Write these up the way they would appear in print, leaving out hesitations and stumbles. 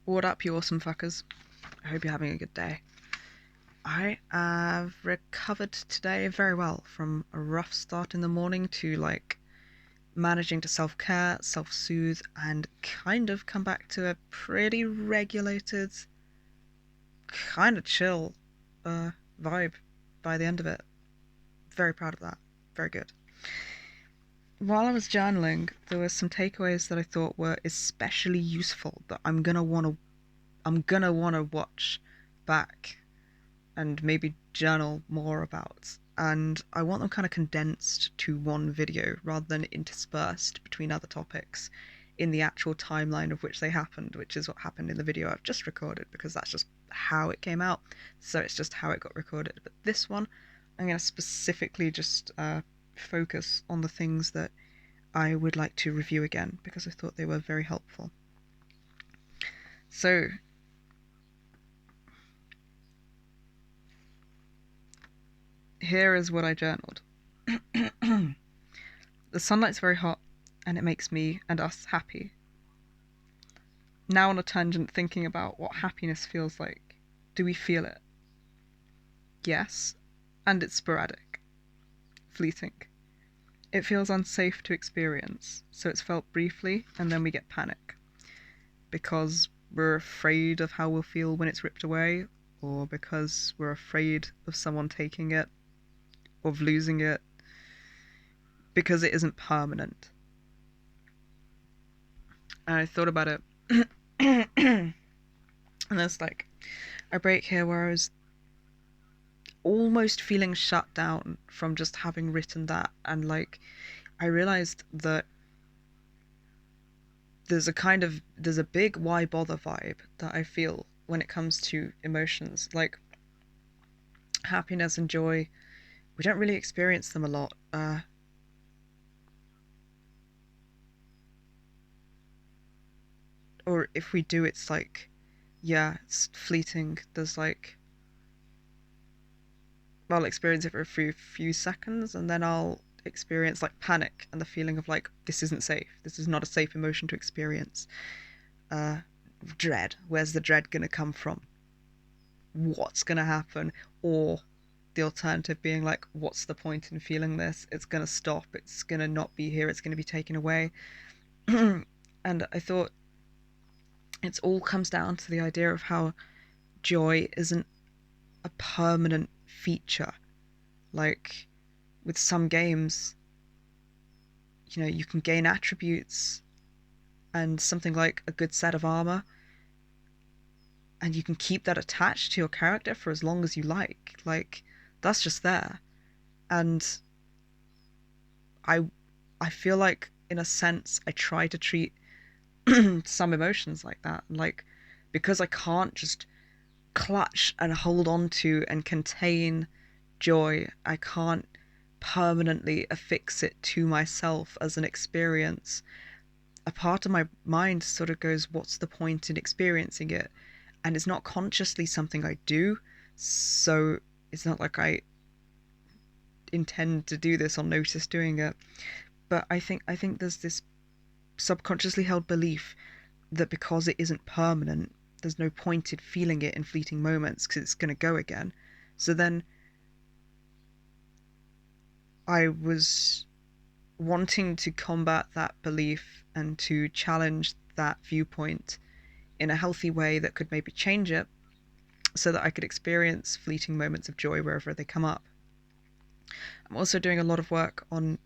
What up, you awesome fuckers? I hope you're having a good day. I have recovered today very well from a rough start in the morning to managing to self-care, self-soothe, and kind of come back to a pretty regulated, kind of chill vibe by the end of it. Very proud of that. Very good. While I was journaling, there were some takeaways that I thought were especially useful that I'm gonna wanna watch back and maybe journal more about. And I want them kind of condensed to one video rather than interspersed between other topics in the actual timeline of which they happened, which is what happened in the video I've just recorded, because that's just how it came out. So it's just how it got recorded. But this one, I'm going to specifically just focus on the things that I would like to review again because I thought they were very helpful. So here is what I journaled. The sunlight's very hot and it makes me and us happy. Now on a tangent thinking about what happiness feels like. Do we feel it? Yes, and it's sporadic, fleeting. It feels unsafe to experience, so it's felt briefly and then we get panic. Because we're afraid of how we'll feel when it's ripped away, or because we're afraid of someone taking it, of losing it, because it isn't permanent. And I thought about it, and there's like a break here where I was almost feeling shut down from just having written that, and I realized that there's a big why bother vibe that I feel when it comes to emotions, like happiness and joy. We don't really experience them a lot. Or if we do, it's it's fleeting. I'll experience it for a few seconds, and then I'll experience panic and the feeling of this isn't safe. This is not a safe emotion to experience. Dread. Where's the dread gonna come from? What's gonna happen? Or the alternative being what's the point in feeling this? It's gonna stop. It's gonna not be here. It's gonna be taken away. And I thought it all comes down to the idea of how joy isn't a permanent feature. Like with some games, you can gain attributes and something like a good set of armor, and you can keep that attached to your character for as long as you like. That's just there. And I I feel like in a sense I try to treat some emotions like that. Because I can't just clutch and hold on to and contain joy, I can't permanently affix it to myself as an experience. A part of my mind sort of goes, what's the point in experiencing it? And it's not consciously something I do, so it's not like I intend to do this or notice doing it. But I think there's this subconsciously held belief that because it isn't permanent, there's no point in feeling it in fleeting moments because it's going to go again. So then I was wanting to combat that belief and to challenge that viewpoint in a healthy way that could maybe change it so that I could experience fleeting moments of joy wherever they come up. I'm also doing a lot of work on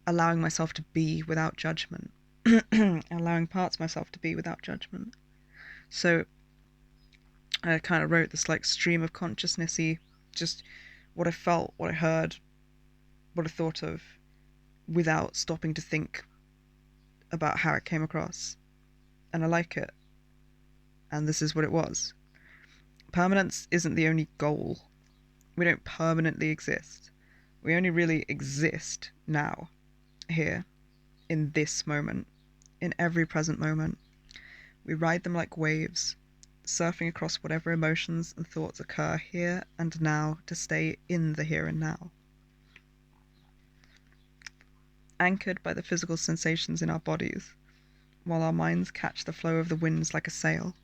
allowing myself to be without judgment, allowing parts of myself to be without judgment. So I kind of wrote this stream of consciousness-y, just what I felt, what I heard, what I thought of, without stopping to think about how it came across. And I like it. And this is what it was. Permanence isn't the only goal. We don't permanently exist. We only really exist now, here, in this moment, in every present moment. We ride them like waves, surfing across whatever emotions and thoughts occur here and now to stay in the here and now. Anchored by the physical sensations in our bodies, while our minds catch the flow of the winds like a sail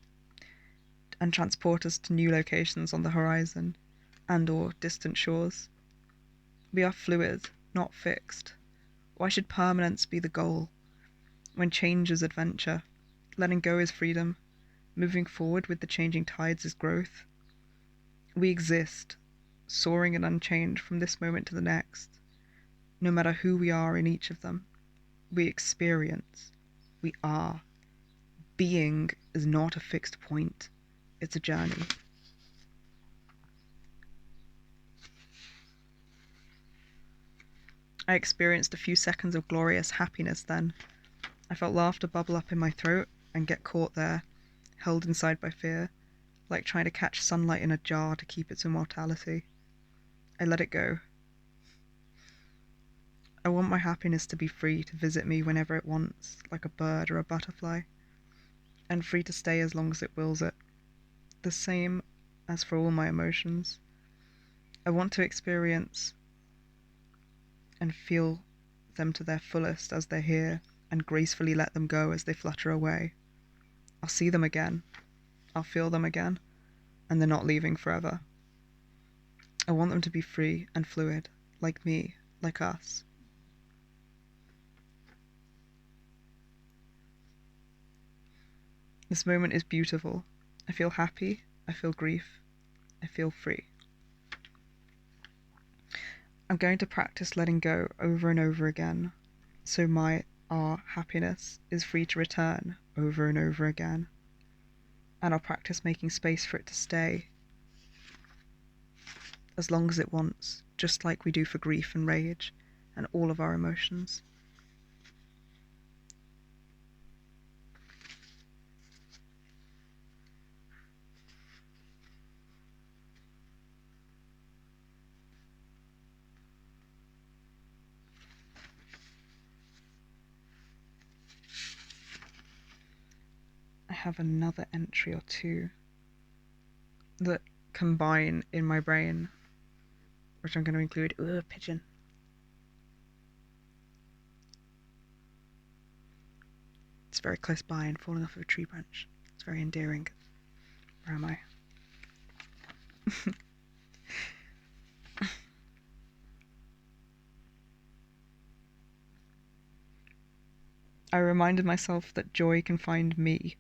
and transport us to new locations on the horizon and or distant shores. We are fluid, not fixed. Why should permanence be the goal? When change is adventure, letting go is freedom, moving forward with the changing tides is growth. We exist, soaring and unchanged from this moment to the next, no matter who we are in each of them. We experience, we are. Being is not a fixed point, it's a journey. I experienced a few seconds of glorious happiness then. I felt laughter bubble up in my throat and get caught there, held inside by fear, like trying to catch sunlight in a jar to keep its immortality. I let it go. I want my happiness to be free to visit me whenever it wants, like a bird or a butterfly, and free to stay as long as it wills it. The same as for all my emotions. I want to experience and feel them to their fullest as they're here, and gracefully let them go as they flutter away. I'll see them again. I'll feel them again, and they're not leaving forever. I want them to be free and fluid, like me, like us. This moment is beautiful. I feel happy, I feel grief, I feel free. I'm going to practice letting go over and over again, so our happiness is free to return over and over again. And I'll practice making space for it to stay as long as it wants, just like we do for grief and rage and all of our emotions. I have another entry or two that combine in my brain, which I'm going to include. Ooh, a pigeon. It's very close by and falling off of a tree branch. It's very endearing. Where am I? I reminded myself that joy can find me,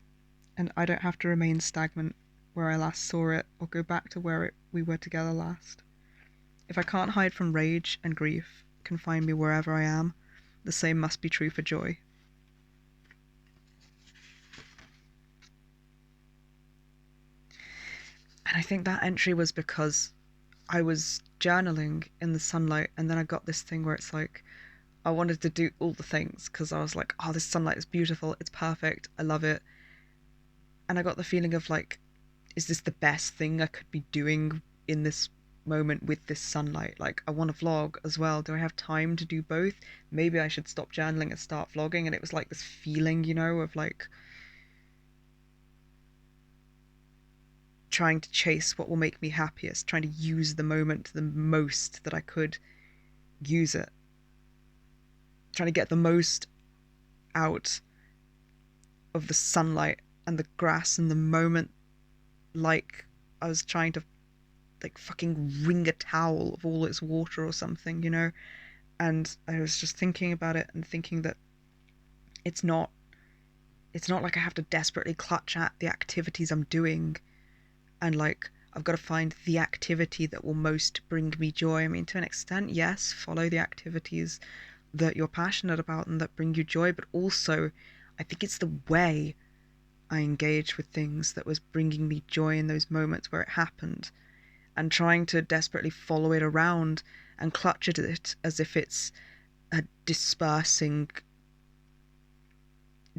and I don't have to remain stagnant where I last saw it or go back to where we were together last. If I can't hide from rage and grief can find me wherever I am, the same must be true for joy. And I think that entry was because I was journaling in the sunlight, and then I got this thing where it's like I wanted to do all the things because I was like, oh, this sunlight is beautiful, it's perfect, I love it. And I got the feeling of like, is this the best thing I could be doing in this moment with this sunlight? Like, I want to vlog as well. Do I have time to do both? Maybe I should stop journaling and start vlogging. And it was like this feeling, you know, of like trying to chase what will make me happiest, trying to use the moment to the most that I could use it, trying to get the most out of the sunlight and the grass and the moment, like I was trying to like fucking wring a towel of all its water or something, you know. And I was just thinking about it and thinking that it's not like I have to desperately clutch at the activities I'm doing and like I've got to find the activity that will most bring me joy. I mean, to an extent, yes, follow the activities that you're passionate about and that bring you joy, but also I think it's the way I engage with things that was bringing me joy in those moments where it happened, and trying to desperately follow it around and clutch at it as if it's a dispersing,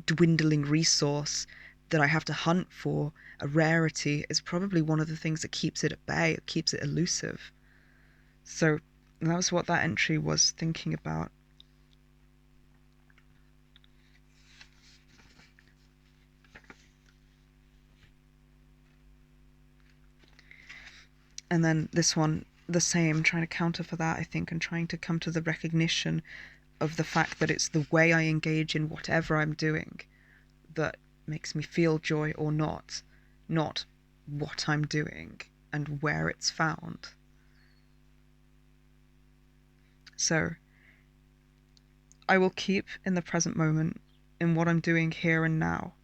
dwindling resource that I have to hunt for, a rarity, is probably one of the things that keeps it at bay, it keeps it elusive. So that was what that entry was thinking about. And then this one, the same, trying to counter for that, I think, and trying to come to the recognition of the fact that it's the way I engage in whatever I'm doing that makes me feel joy or not what I'm doing and where it's found. So I will keep in the present moment, in what I'm doing here and now,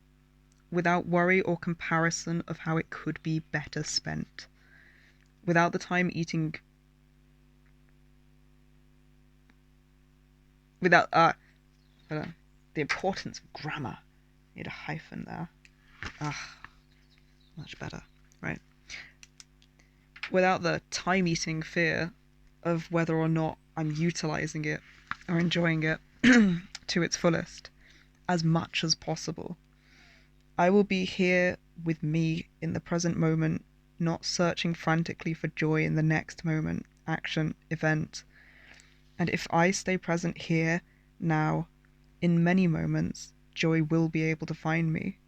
without worry or comparison of how it could be better spent, without the time eating, without the importance of grammar. Need a hyphen there. Much better, right? Without the time-eating fear of whether or not I'm utilizing it or enjoying it to its fullest, as much as possible. I will be here with me in the present moment, not searching frantically for joy in the next moment, action, event. And if I stay present here, now, in many moments, joy will be able to find me.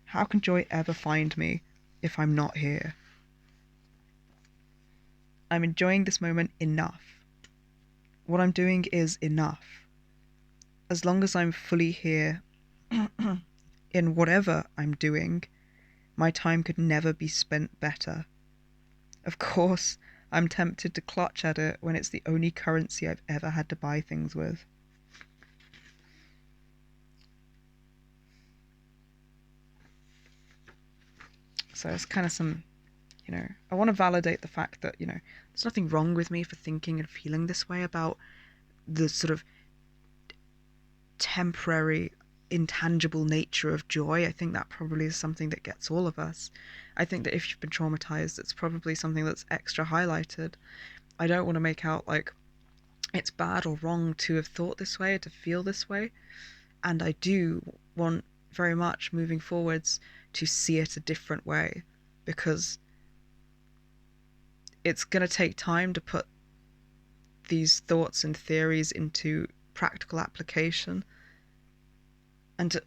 How can joy ever find me if I'm not here? I'm enjoying this moment enough. What I'm doing is enough. As long as I'm fully here in whatever I'm doing, my time could never be spent better. Of course, I'm tempted to clutch at it when it's the only currency I've ever had to buy things with. So it's kind of some, I want to validate the fact that, there's nothing wrong with me for thinking and feeling this way about the sort of temporary, intangible nature of joy. I think that probably is something that gets all of us. I think that if you've been traumatized, it's probably something that's extra highlighted. I don't want to make out like it's bad or wrong to have thought this way or to feel this way. And I do want very much moving forwards to see it a different way, because it's going to take time to put these thoughts and theories into practical application, and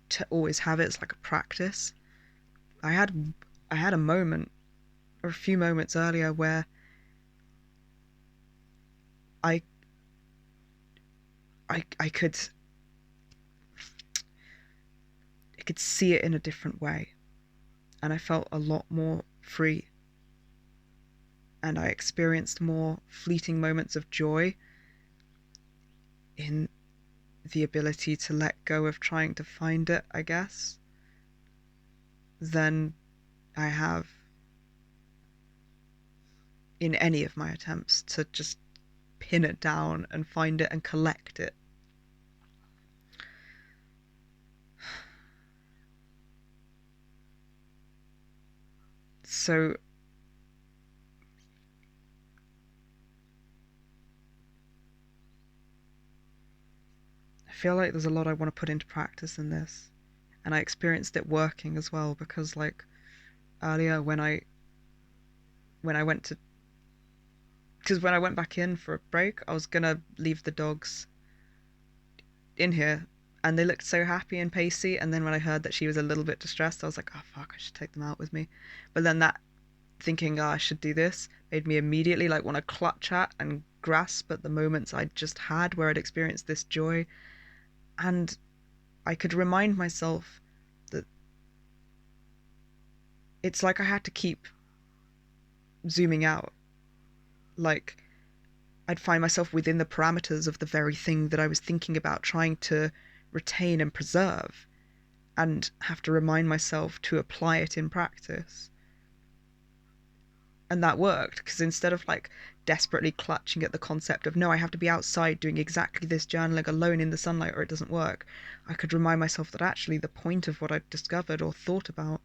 to always have it as like a practice. I had a moment, or a few moments earlier, where I could see it in a different way, and I felt a lot more free, and I experienced more fleeting moments of joy in the ability to let go of trying to find it, I guess, than I have in any of my attempts to just pin it down and find it and collect it. So I feel like there's a lot I want to put into practice in this, and I experienced it working as well, because like earlier when I went to, because when I went back in for a break, I was gonna leave the dogs in here, and they looked so happy and pacey, and then when I heard that she was a little bit distressed, I was like, oh fuck, I should take them out with me. But then that thinking, I should do this, made me immediately like want to clutch at and grasp at the moments I'd just had where I'd experienced this joy. And I could remind myself that it's like I had to keep zooming out. Like I'd find myself within the parameters of the very thing that I was thinking about, trying to retain and preserve, and have to remind myself to apply it in practice. And that worked, because instead of like desperately clutching at the concept of, no, I have to be outside doing exactly this journaling alone in the sunlight or it doesn't work, I could remind myself that actually the point of what I'd discovered or thought about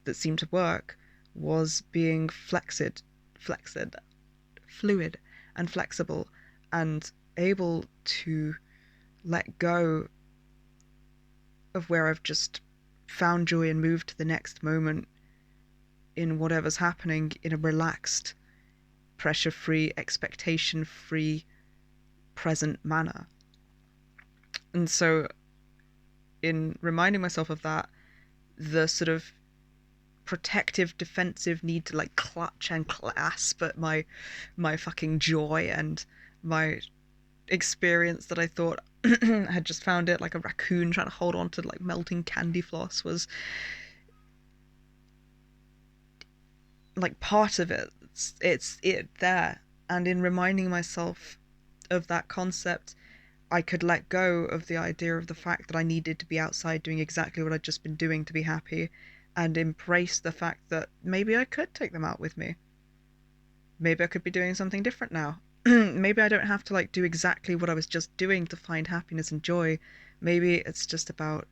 that seemed to work was being fluid and flexible, and able to let go of where I've just found joy and moved to the next moment in whatever's happening in a relaxed, pressure-free, expectation-free, present manner. And so in reminding myself of that, the sort of protective, defensive need to like clutch and clasp at my fucking joy and my experience that I thought had just found it, like a raccoon trying to hold on to like melting candy floss was like part of it. It's there. And in reminding myself of that concept, I could let go of the idea of the fact that I needed to be outside doing exactly what I'd just been doing to be happy, and embrace the fact that maybe I could take them out with me. Maybe I could be doing something different now. Maybe I don't have to like do exactly what I was just doing to find happiness and joy. Maybe it's just about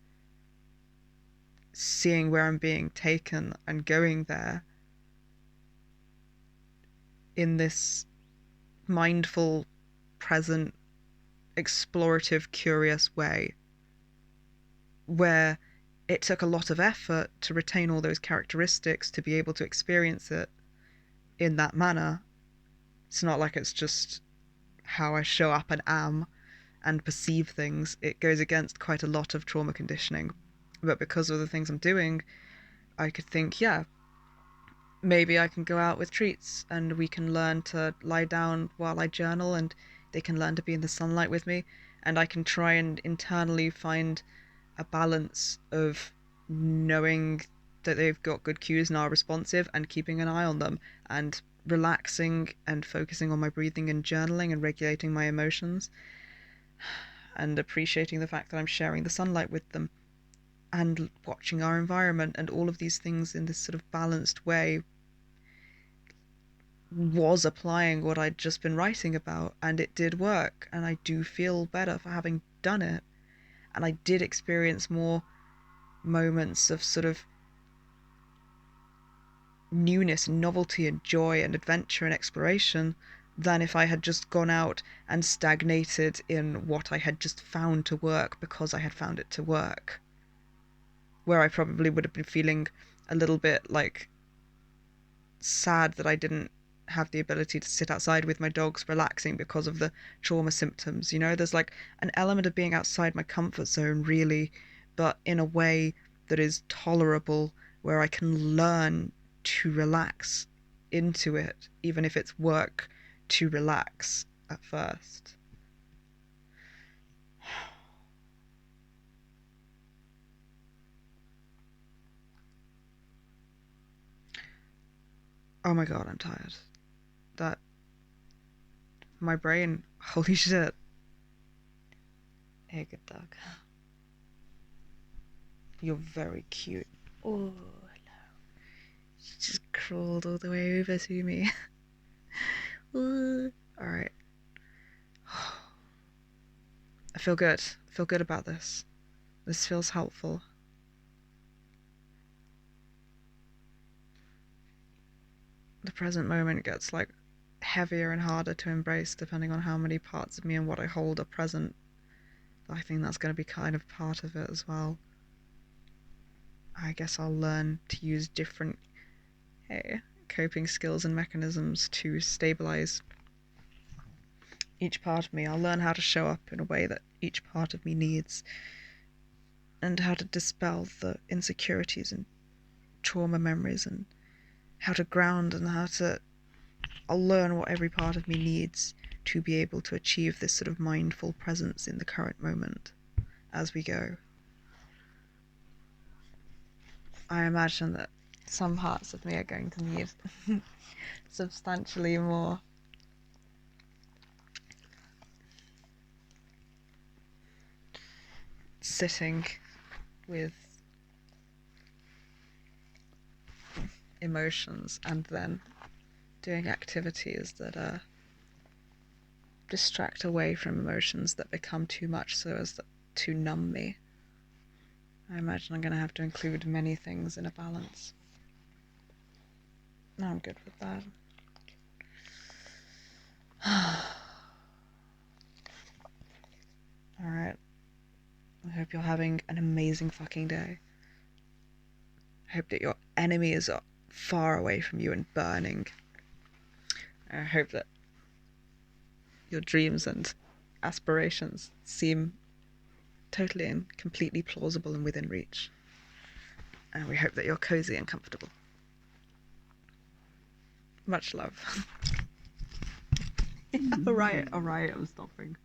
seeing where I'm being taken and going there in this mindful, present, explorative, curious way, where it took a lot of effort to retain all those characteristics to be able to experience it in that manner. It's not like it's just how I show up and am and perceive things. It goes against quite a lot of trauma conditioning. But because of the things I'm doing, I could think, yeah, maybe I can go out with treats and we can learn to lie down while I journal and they can learn to be in the sunlight with me. And I can try and internally find a balance of knowing that they've got good cues and are responsive and keeping an eye on them and relaxing and focusing on my breathing and journaling and regulating my emotions and appreciating the fact that I'm sharing the sunlight with them and watching our environment and all of these things in this sort of balanced way was applying what I'd just been writing about, and it did work, and I do feel better for having done it. And I did experience more moments of sort of newness and novelty and joy and adventure and exploration than if I had just gone out and stagnated in what I had just found to work because I had found it to work. Where I probably would have been feeling a little bit like sad that I didn't have the ability to sit outside with my dogs relaxing because of the trauma symptoms. You know, there's like an element of being outside my comfort zone, really, but in a way that is tolerable, where I can learn to relax into it, even if it's work to relax at first. Oh my god, I'm tired. That, my brain, holy shit. Hey, good dog. You're very cute. Oh, she just crawled all the way over to me. Alright. I feel good. I feel good about this. This feels helpful. The present moment gets like heavier and harder to embrace depending on how many parts of me and what I hold are present. I think that's going to be kind of part of it as well. I guess I'll learn to use different coping skills and mechanisms to stabilize each part of me. I'll learn how to show up in a way that each part of me needs, and how to dispel the insecurities and trauma memories, and how to ground, and how to. I'll learn what every part of me needs to be able to achieve this sort of mindful presence in the current moment as we go. I imagine that some parts of me are going to need substantially more sitting with emotions and then doing activities that distract away from emotions that become too much so as to numb me. I imagine I'm going to have to include many things in a balance. No, I'm good with that. Alright. I hope you're having an amazing fucking day. I hope that your enemy is far away from you and burning. I hope that your dreams and aspirations seem totally and completely plausible and within reach. And we hope that you're cozy and comfortable. Much love. Alright, I'm stopping.